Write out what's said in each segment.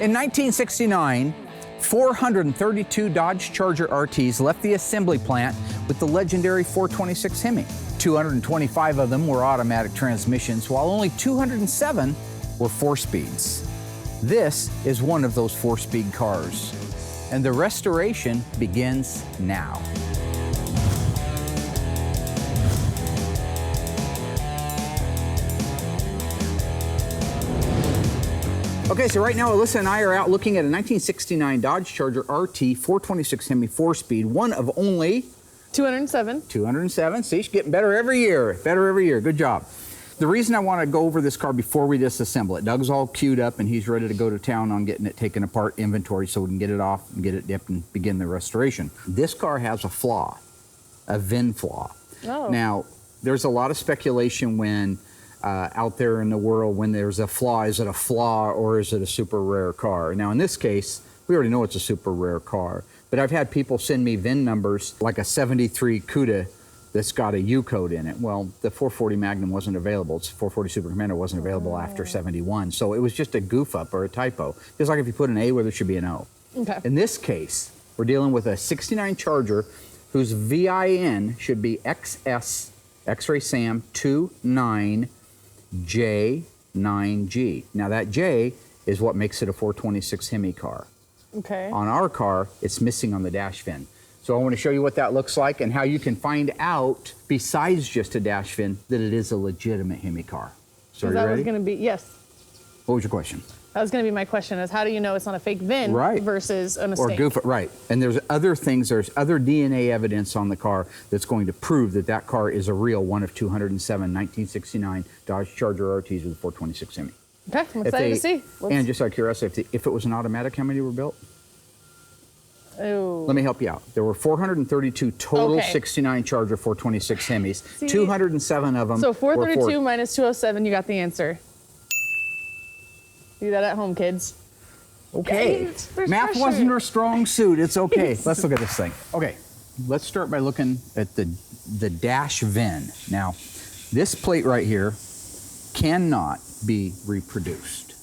In 1969, 432 Dodge Charger RTs left the assembly plant with the legendary 426 Hemi. 225 of them were automatic transmissions, while only 207 were 4-speeds. This is one of those 4-speed cars, and the restoration begins now. Okay, so right now Alyssa and I are out looking at a 1969 Dodge Charger RT 426 Hemi 4-speed, one of only 207. 207. See, she's getting better every year. Better every year. Good job. The reason I want to go over this car before we disassemble it, Doug's all queued up and he's ready to go to town on getting it taken apart, inventory, so we can get it off and get it dipped and begin the restoration. This car has a flaw, a VIN flaw. Oh. Now, there's a lot of speculation when out there in the world when there's a flaw. Is it a flaw or is it a super rare car? Now, in this case, we already know it's a super rare car, but I've had people send me VIN numbers like a 73 Cuda that's got a U code in it. Well, the 440 Magnum wasn't available. It's 440 Super Commander wasn't available after 71. So it was just a goof up or a typo. Just like if you put an A where there should be an O. Okay. In this case, we're dealing with a 69 Charger whose VIN should be XS, X-Ray Sam 29J9G. Now that J is what makes it a 426 Hemi car. Okay. On our car, it's missing on the dash fin. So I want to show you what that looks like and how you can find out, besides just a dash fin, that it is a legitimate Hemi car. So are you that ready? was going to be, yes. What was your question? That was going to be my question, is how do you know it's not a fake VIN versus a mistake? Or goof, right. And there's other things, there's other DNA evidence on the car that's going to prove that that car is a real one of 207 1969 Dodge Charger RTs with a 426 Hemi. Okay, I'm excited to see. And just out of curiosity, if it was an automatic, how many were built? Oh. Let me help you out. There were 432 total 69 Charger 426 Hemis. See? 207 of them. So 432 minus 207, you got the answer. Do that at home, kids. Okay. There's Math pressure. wasn't her strong suit. It's okay. Let's look at this thing. Okay. Let's start by looking at the dash VIN. Now, this plate right here cannot be reproduced.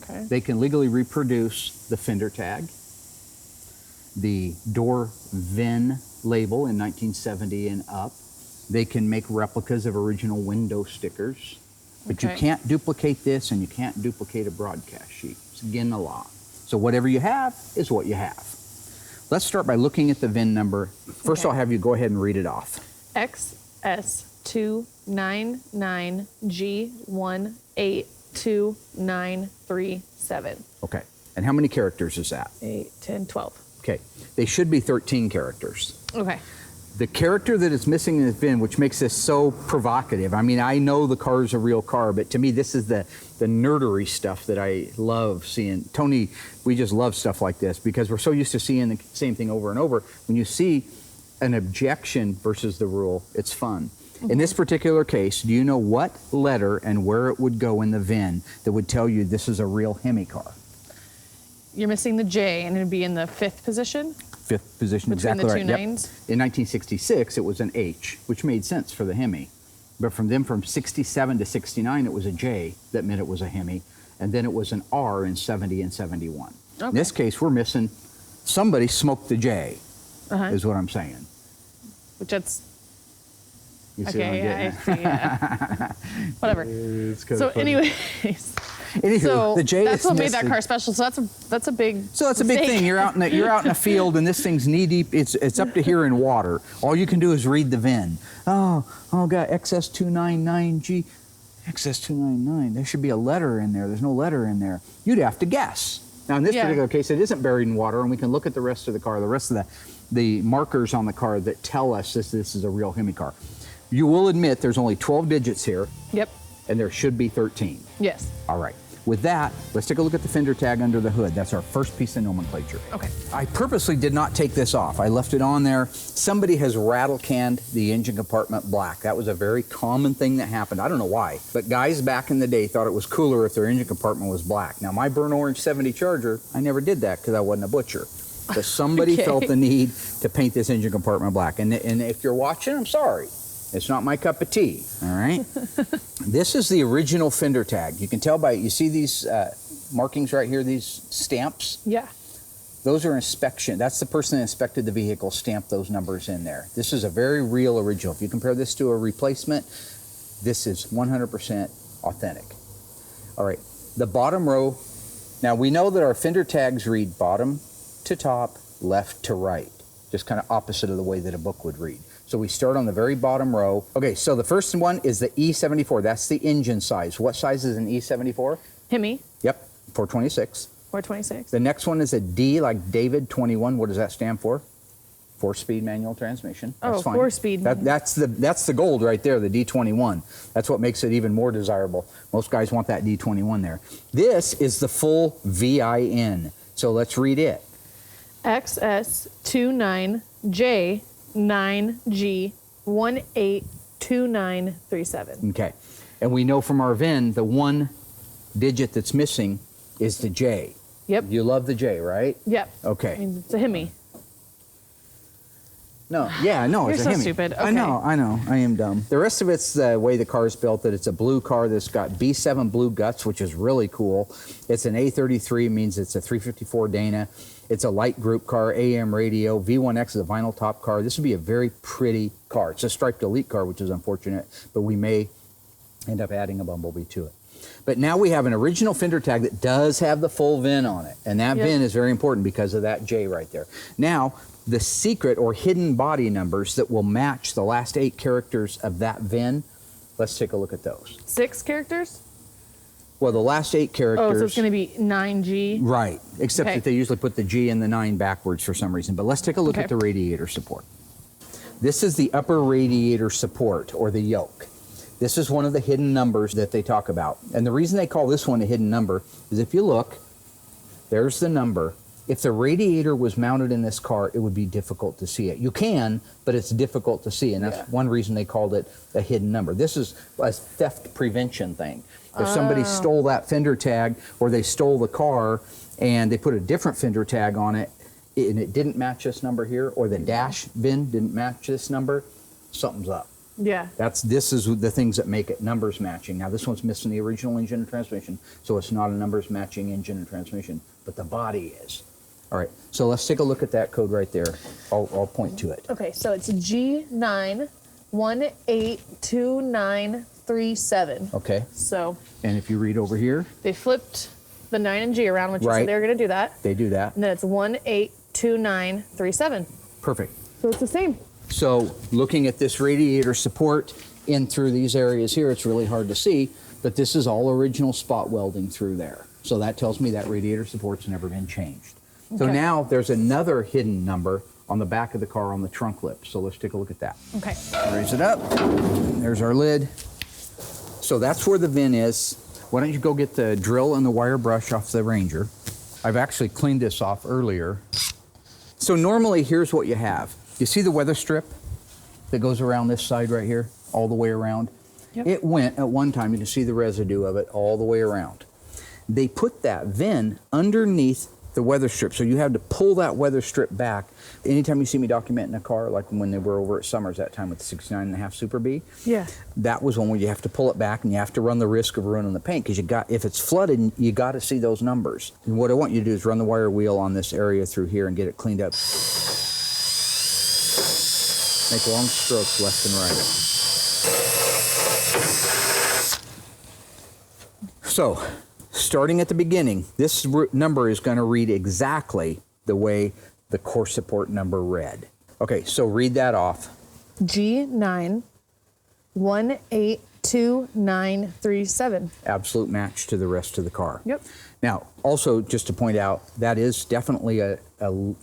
Okay. They can legally reproduce the fender tag, the door VIN label in 1970 and up. They can make replicas of original window stickers, but you can't duplicate this and you can't duplicate a broadcast sheet. It's again the law. So whatever you have is what you have. Let's start by looking at the VIN number. First, I'll have you go ahead and read it off. XS299G182937. Okay. And how many characters is that? 8, 10, 12. Okay. They should be 13 characters. Okay. The character that is missing in this VIN, which makes this so provocative. I mean, I know the car is a real car, but to me, this is the nerdery stuff that I love seeing. Tony, we just love stuff like this because we're so used to seeing the same thing over and over. When you see an objection versus the rule, it's fun. In this particular case, do you know what letter and where it would go in the VIN that would tell you this is a real Hemi car? You're missing the J, and it'd be in the 5th position? 5th position, between exactly the right. two nines? In 1966, it was an H, which made sense for the Hemi. But from 67 to 69, it was a J that meant it was a Hemi. And then it was an R in 70 and 71. Okay. In this case, we're missing, somebody smoked the J, is what I'm saying. Which that's, you see okay, what I'm getting yeah, whatever. So anyways. Anywho, so the J that's is what made missing. that car special. So that's a big. So that's a big thing. You're out in a field and this thing's knee deep. It's up to here in water. All you can do is read the VIN. Oh God, XS299G, XS299. There should be a letter in there. There's no letter in there. You'd have to guess. Now in this particular case, it isn't buried in water, and we can look at the rest of the car, the rest of the markers on the car that tell us this is a real Hemi car. You will admit there's only 12 digits here. Yep. And there should be 13. Yes. All right. With that, let's take a look at the fender tag under the hood. That's our first piece of nomenclature. Okay. I purposely did not take this off. I left it on there. Somebody has rattle canned the engine compartment black. That was a very common thing that happened. I don't know why, but guys back in the day thought it was cooler if their engine compartment was black. Now my burnt orange 70 Charger, I never did that because I wasn't a butcher. But somebody felt the need to paint this engine compartment black. And if you're watching, I'm sorry. It's not my cup of tea, all right? This is the original fender tag. You can tell by, you see these markings right here, these stamps. Yeah. Those are inspection. That's the person that inspected the vehicle stamped those numbers in there. This is a very real original. If you compare this to a replacement, this is 100% authentic. All right, the bottom row. Now we know that our fender tags read bottom to top, left to right, just kind of opposite of the way that a book would read. So we start on the very bottom row. Okay, so the first one is the E74. That's the engine size. What size is an E74? Hemi. Yep, 426. 426. The next one is a D, like David, 21. What does that stand for? 4-speed manual transmission. That's fine. 4-speed. That's the gold right there, the D21. That's what makes it even more desirable. Most guys want that D21 there. This is the full VIN. So let's read it. XS29J9G182937. Okay. And we know from our VIN, the one digit that's missing is the J. Yep. You love the J, right? Yep. Okay. I mean, it's a Hemi. No, yeah, no, You're it's a so Hemi. stupid. Okay. I know, I am dumb. The rest of it's the way the car's built, that it's a blue car that's got B7 blue guts, which is really cool. It's an A33, means it's a 354 Dana. It's a light group car, AM radio. V1X is a vinyl top car. This would be a very pretty car. It's a striped elite car, which is unfortunate, but we may end up adding a Bumblebee to it. But now we have an original fender tag that does have the full VIN on it. And that VIN is very important because of that J right there. Now, the secret or hidden body numbers that will match the last 8 characters of that VIN, let's take a look at those. 6 characters? Well, the last 8 characters. Oh, so it's going to be 9G? Right, except that they usually put the G and the 9 backwards for some reason. But let's take a look at the radiator support. This is the upper radiator support, or the yoke. This is one of the hidden numbers that they talk about. And the reason they call this one a hidden number is if you look, there's the number. If the radiator was mounted in this car, it would be difficult to see it. You can, but it's difficult to see, and that's one reason they called it a hidden number. This is a theft prevention thing. If somebody stole that fender tag, or they stole the car and they put a different fender tag on it, and it didn't match this number here, or the dash VIN didn't match this number, something's up. Yeah. This is the things that make it numbers matching. Now this one's missing the original engine and transmission, so it's not a numbers matching engine and transmission, but the body is. All right, so let's take a look at that code right there. I'll point to it. Okay, so it's G9182937. Okay. So. And if you read over here. They flipped the 9 and G around, which you said they were going to do that. They do that. And then it's 182937. Perfect. So it's the same. So looking at this radiator support in through these areas here, it's really hard to see, but this is all original spot welding through there. So that tells me that radiator support's never been changed. So now there's another hidden number on the back of the car on the trunk lip. So let's take a look at that. Okay. Raise it up. There's our lid. So that's where the VIN is. Why don't you go get the drill and the wire brush off the Ranger. I've actually cleaned this off earlier. So normally here's what you have. You see the weather strip that goes around this side right here, all the way around? Yep. It went at one time, you can see the residue of it all the way around. They put that VIN underneath the weather strip, so you have to pull that weather strip back. Anytime you see me documenting a car, like when they were over at Summers that time with the 69.5 Super B, that was one where you have to pull it back and you have to run the risk of ruining the paint, because if it's flooded, you got to see those numbers. And what I want you to do is run the wire wheel on this area through here and get it cleaned up. Make long strokes left and right. So, starting at the beginning, this number is going to read exactly the way the core support number read. Okay, so read that off. G9182937. Absolute match to the rest of the car. Yep. Now, also, just to point out, that is definitely a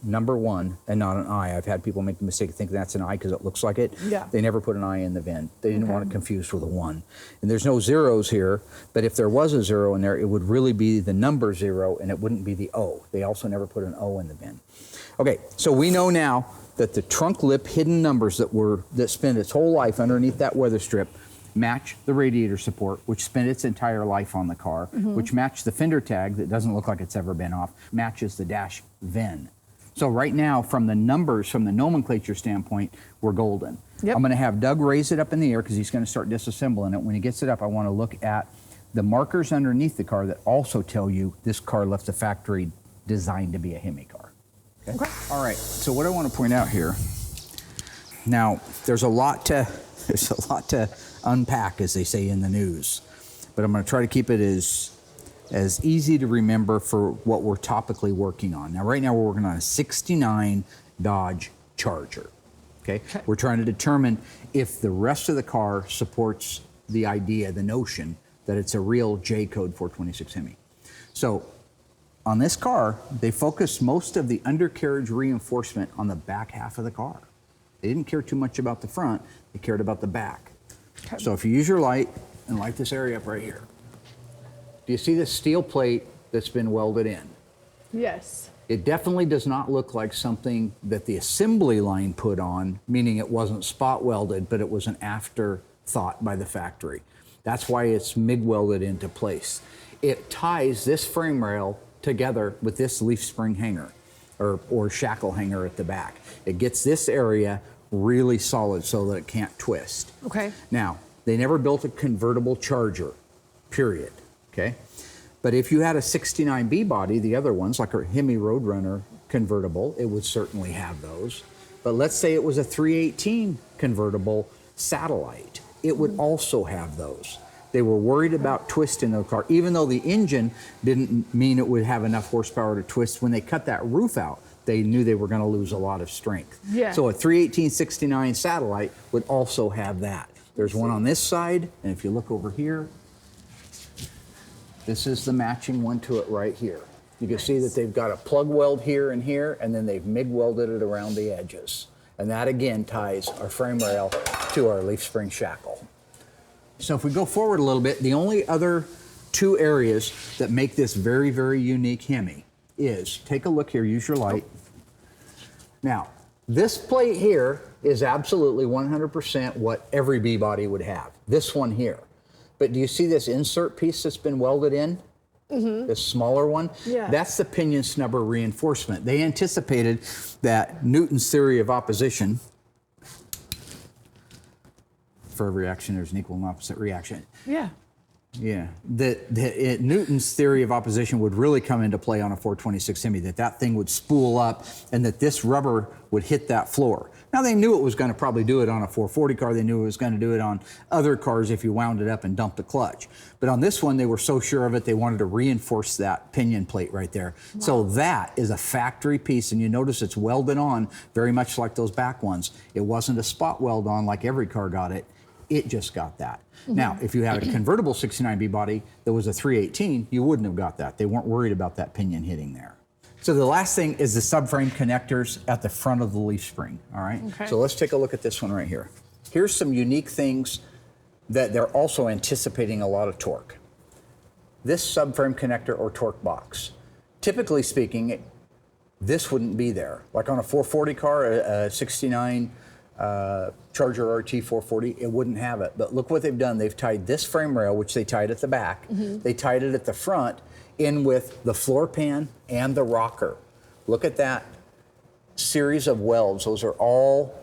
number 1 and not an I. I've had people make the mistake of thinking that's an I because it looks like it. Yeah. They never put an I in the VIN. They didn't want it confused with a 1. And there's no zeros here, but if there was a 0 in there, it would really be the number 0 and it wouldn't be the O. They also never put an O in the VIN. Okay, so we know now that the trunk lip hidden numbers that spend its whole life underneath that weather strip match the radiator support, which spent its entire life on the car, which match the fender tag that doesn't look like it's ever been off, matches the dash VIN. So right now, from the numbers, from the nomenclature standpoint, we're golden. Yep. I'm going to have Doug raise it up in the air because he's going to start disassembling it. When he gets it up, I want to look at the markers underneath the car that also tell you this car left the factory designed to be a Hemi car. Okay? All right, so what I want to point out here, now there's a lot to unpack, as they say in the news, but I'm going to try to keep it as easy to remember for what we're topically working on. Now, right now we're working on a 69 Dodge Charger. Okay? We're trying to determine if the rest of the car supports the idea, the notion that it's a real J-code 426 Hemi. So on this car, they focused most of the undercarriage reinforcement on the back half of the car. They didn't care too much about the front, they cared about the back. Okay. So if you use your light and light this area up right here, do you see this steel plate that's been welded in? Yes. It definitely does not look like something that the assembly line put on, meaning it wasn't spot welded, but it was an afterthought by the factory. That's why it's MIG welded into place. It ties this frame rail together with this leaf spring hanger or shackle hanger at the back. It gets this area really solid so that it can't twist. Okay. Now, they never built a convertible Charger, period, okay? But if you had a 69B body, the other ones, like a Hemi Roadrunner convertible, it would certainly have those. But let's say it was a 318 convertible Satellite, it would also have those. They were worried about twisting the car, even though the engine didn't mean it would have enough horsepower to twist. When they cut that roof out, they knew they were going to lose a lot of strength. Yeah. So a 318/69 Satellite would also have that. There's one on this side, and if you look over here, this is the matching one to it right here. You can see that they've got a plug weld here and here, and then they've MIG welded it around the edges. And that again ties our frame rail to our leaf spring shackle. So if we go forward a little bit, the only other two areas that make this very, very unique Hemi is, take a look here, use your light. Now, this plate here is absolutely 100% what every B-body would have, this one here. But do you see this insert piece that's been welded in? Mm-hmm. This smaller one? Yeah. That's the pinion snubber reinforcement. They anticipated that Newton's theory of opposition, for every action there's an equal and opposite reaction. Yeah. Yeah, Newton's theory of opposition would really come into play on a 426 Hemi, that thing would spool up and that this rubber would hit that floor. Now they knew it was going to probably do it on a 440 car, they knew it was going to do it on other cars if you wound it up and dumped the clutch. But on this one they were so sure of it they wanted to reinforce that pinion plate right there. Wow. So that is a factory piece, and you notice it's welded on very much like those back ones. It wasn't a spot weld on like every car got it. It just got that. Mm-hmm. Now, if you had a convertible 69B body that was a 318, you wouldn't have got that. They weren't worried about that pinion hitting there. So the last thing is the subframe connectors at the front of the leaf spring, all right? Okay. So let's take a look at this one right here. Here's some unique things that they're also anticipating a lot of torque. This subframe connector or torque box. Typically speaking, this wouldn't be there. Like on a 440 car, a 69 Charger RT 440, it wouldn't have it. But look what they've done. They've tied this frame rail, which they tied at the back, they tied it at the front in with the floor pan and the rocker. Look at that series of welds. Those are all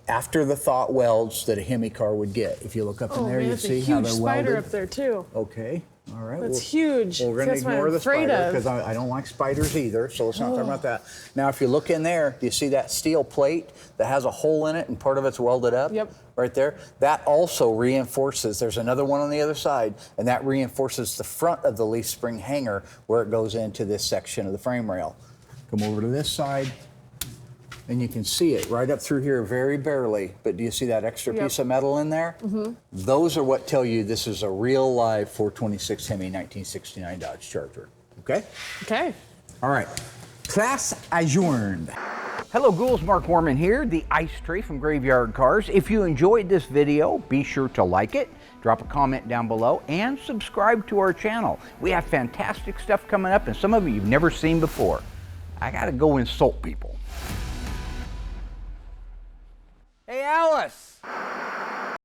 after the thought welds that a Hemi car would get. If you look up in there, you see how they're welded. Huge spider up there too. Okay. All right. That's huge. Well, we're going to ignore the spider because I don't like spiders either, so let's not talk about that. Now, if you look in there, do you see that steel plate that has a hole in it and part of it's welded up? Yep. Right there? That also reinforces, there's another one on the other side, and that reinforces the front of the leaf spring hanger where it goes into this section of the frame rail. Come over to this side, and you can see it right up through here very barely, but do you see that extra piece of metal in there? Mm-hmm. Those are what tell you this is a real live 426 Hemi 1969 Dodge Charger. Okay? Okay. All right. Class adjourned. Hello ghouls, Mark Warman here, the Ice Tray from Graveyard Carz. If you enjoyed this video, be sure to like it, drop a comment down below, and subscribe to our channel. We have fantastic stuff coming up, and some of it you've never seen before. I gotta go insult people. Hey, Alice!